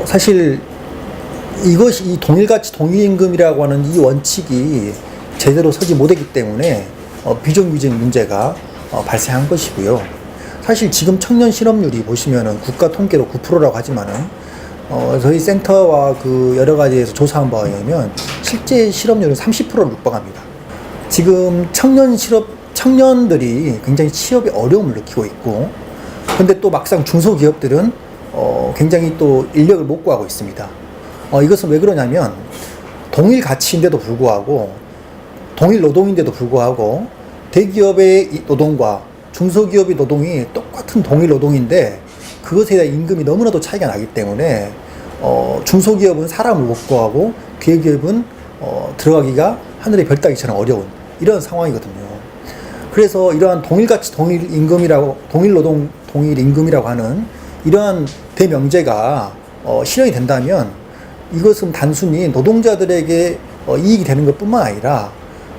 사실 이것이 이 동일가치 동일임금이라고 하는 이 원칙이 제대로 서지 못했기 때문에 비정규직 문제가 발생한 것이고요. 사실 지금 청년 실업률이 보시면은 국가 통계로 9%라고 하지만은 저희 센터와 그 여러 가지에서 조사한 바에 의하면 실제 실업률은 30%를 육박합니다. 지금 청년들이 굉장히 취업에 어려움을 느끼고 있고, 근데 또 막상 중소기업들은 굉장히 또 인력을 못 구하고 있습니다. 이것은 왜 그러냐면 동일 가치인데도 불구하고, 동일 노동인데도 불구하고 대기업의 노동과 중소기업의 노동이 똑같은 동일 노동인데 그것에 대한 임금이 너무나도 차이가 나기 때문에 중소기업은 사람을 못 구하고 대기업은 들어가기가 하늘의 별 따기처럼 어려운 이런 상황이거든요. 그래서 이러한 동일가치 동일노동 동일임금이라고 하는 이러한 대명제가 실현이 된다면 이것은 단순히 노동자들에게 이익이 되는 것뿐만 아니라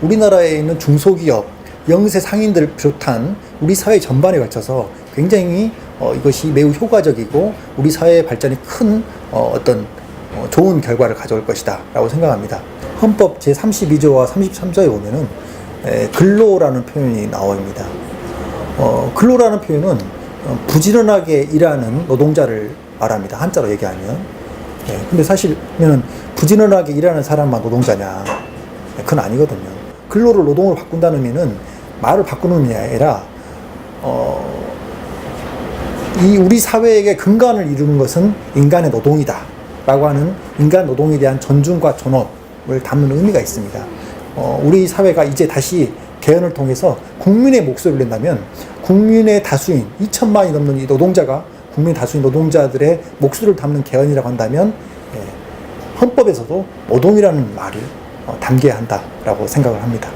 우리나라에 있는 중소기업, 영세 상인들을 비롯한 우리 사회 전반에 걸쳐서 굉장히 이것이 매우 효과적이고 우리 사회의 발전에 큰 어떤 좋은 결과를 가져올 것이다 라고 생각합니다. 헌법 제32조와 33조에 보면은 근로라는 표현이 나옵니다. 근로라는 표현은 부지런하게 일하는 노동자를 말합니다. 한자로 얘기하면. 근데 사실은 부지런하게 일하는 사람만 노동자냐? 그건 아니거든요. 근로를 노동으로 바꾼다는 의미는 말을 바꾸는 게 아니라 이 우리 사회에게 근간을 이루는 것은 인간의 노동이다 라고 하는 인간 노동에 대한 존중과 존엄을 담는 의미가 있습니다. 우리 사회가 이제 다시 개헌을 통해서 국민의 목소리를 낸다면 국민의 다수인 2천만이 넘는 이 노동자가 국민 다수인 노동자들의 목소리를 담는 개헌이라고 한다면 헌법에서도 노동이라는 말을 담겨야 한다라고 생각을 합니다.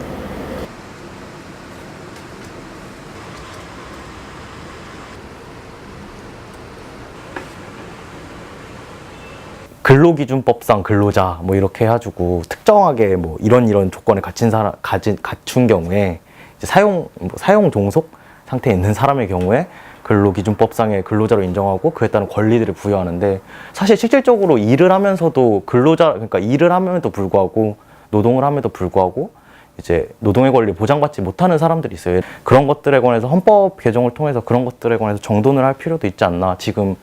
근로기준법상 근로자 뭐 이렇게 해가지고 특정하게 뭐 이런 조건을 갖춘 경우에 이제 사용 종속 상태에 있는 사람의 경우에 근로기준법상의 근로자로 인정하고 그에 따른 권리들을 부여하는데, 사실 실질적으로 일을 하면서도 그러니까 일을 함에도 불구하고 노동을 함에도 불구하고 이제 노동의 권리 보장받지 못하는 사람들이 있어요. 그런 것들에 관해서 헌법 개정을 통해서 그런 것들에 관해서 정돈을 할 필요도 있지 않나. 지금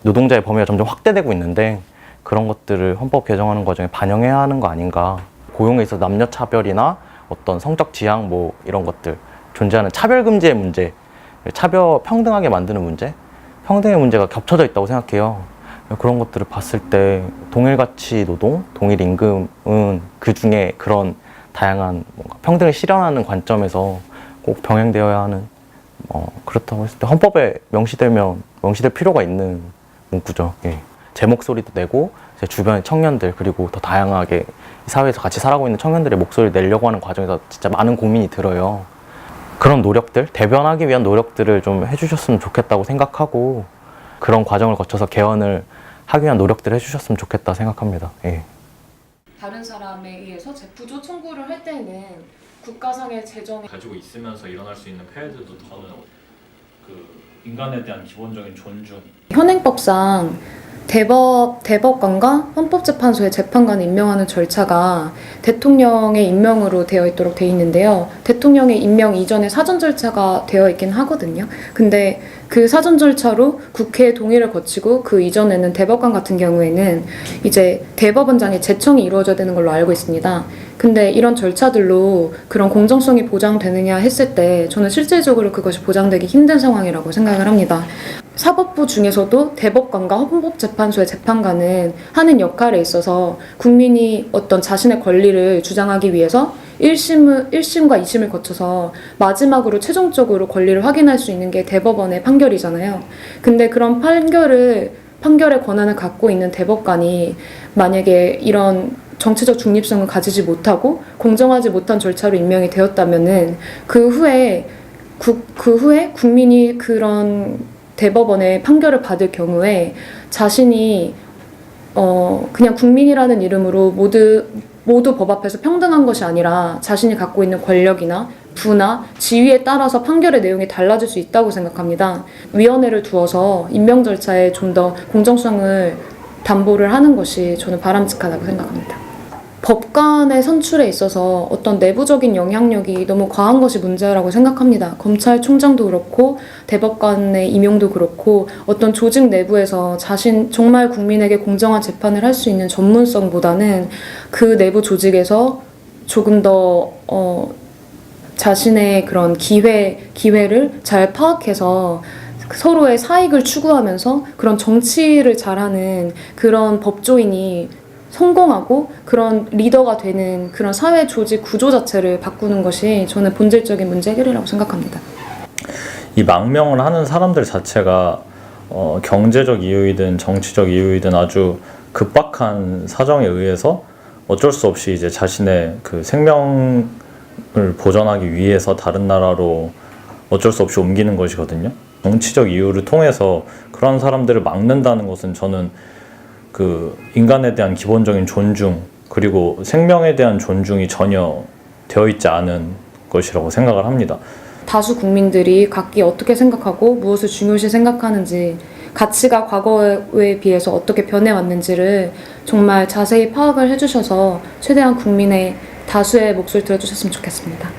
노동자의 범위가 점점 확대되고 있는데 그런 것들을 헌법 개정하는 과정에 반영해야 하는 거 아닌가. 고용에 있어서 남녀 차별이나 어떤 성적 지향 뭐 이런 것들 존재하는 차별 금지의 문제, 평등하게 만드는 문제, 평등의 문제가 겹쳐져 있다고 생각해요. 그런 것들을 봤을 때 동일가치 노동, 동일임금은 그 중에 그런 다양한 뭔가 평등을 실현하는 관점에서 꼭 병행되어야 하는 그렇다고 했을 때 헌법에 명시될 필요가 있는 문구죠. 예. 제 목소리도 내고 제 주변의 청년들 그리고 더 다양하게 이 사회에서 같이 살아가고 있는 청년들의 목소리를 내려고 하는 과정에서 진짜 많은 고민이 들어요. 그런 노력들, 대변하기 위한 노력들을 좀 해주셨으면 좋겠다고 생각하고 그런 과정을 거쳐서 개헌을 하기 위한 노력들을 해주셨으면 좋겠다 생각합니다. 예. 다른 사람에 의해서 재부조 청구를 할 때는 국가상의 재정에 가지고 있으면서 일어날 수 있는 폐해들도 저는 그 인간에 대한 기본적인 존중. 현행법상 대법관과 헌법재판소의 재판관을 임명하는 절차가 대통령의 임명으로 되어 있도록 되어 있는데요. 대통령의 임명 이전에 사전 절차가 되어 있긴 하거든요. 근데 그 사전 절차로 국회의 동의를 거치고 그 이전에는 대법관 같은 경우에는 이제 대법원장의 제청이 이루어져야 되는 걸로 알고 있습니다. 근데 이런 절차들로 그런 공정성이 보장되느냐 했을 때 저는 실질적으로 그것이 보장되기 힘든 상황이라고 생각을 합니다. 사법부 중에서도 대법관과 헌법재판소의 재판관은 하는 역할에 있어서 국민이 어떤 자신의 권리를 주장하기 위해서 1심과 2심을 거쳐서 마지막으로 최종적으로 권리를 확인할 수 있는 게 대법원의 판결이잖아요. 근데 그런 판결의 권한을 갖고 있는 대법관이 만약에 이런 정치적 중립성을 가지지 못하고 공정하지 못한 절차로 임명이 되었다면은 그 후에 국민이 그런 대법원의 판결을 받을 경우에 자신이 그냥 국민이라는 이름으로 모두 법 앞에서 평등한 것이 아니라 자신이 갖고 있는 권력이나 부나 지위에 따라서 판결의 내용이 달라질 수 있다고 생각합니다. 위원회를 두어서 임명 절차에 좀 더 공정성을 담보를 하는 것이 저는 바람직하다고 생각합니다. 법관의 선출에 있어서 어떤 내부적인 영향력이 너무 과한 것이 문제라고 생각합니다. 검찰총장도 그렇고 대법관의 임용도 그렇고 어떤 조직 내부에서 정말 국민에게 공정한 재판을 할 수 있는 전문성보다는 그 내부 조직에서 조금 더 자신의 그런 기회를 잘 파악해서 서로의 사익을 추구하면서 그런 정치를 잘하는 그런 법조인이 성공하고 그런 리더가 되는 그런 사회 조직 구조 자체를 바꾸는 것이 저는 본질적인 문제 해결이라고 생각합니다. 이 망명을 하는 사람들 자체가 경제적 이유이든 정치적 이유이든 아주 급박한 사정에 의해서 어쩔 수 없이 이제 자신의 그 생명을 보전하기 위해서 다른 나라로 어쩔 수 없이 옮기는 것이거든요. 정치적 이유를 통해서 그런 사람들을 막는다는 것은 저는 그 인간에 대한 기본적인 존중 그리고 생명에 대한 존중이 전혀 되어 있지 않은 것이라고 생각을 합니다. 다수 국민들이 각기 어떻게 생각하고 무엇을 중요시 생각하는지 가치가 과거에 비해서 어떻게 변해왔는지를 정말 자세히 파악을 해주셔서 최대한 국민의 다수의 목소리를 들어주셨으면 좋겠습니다.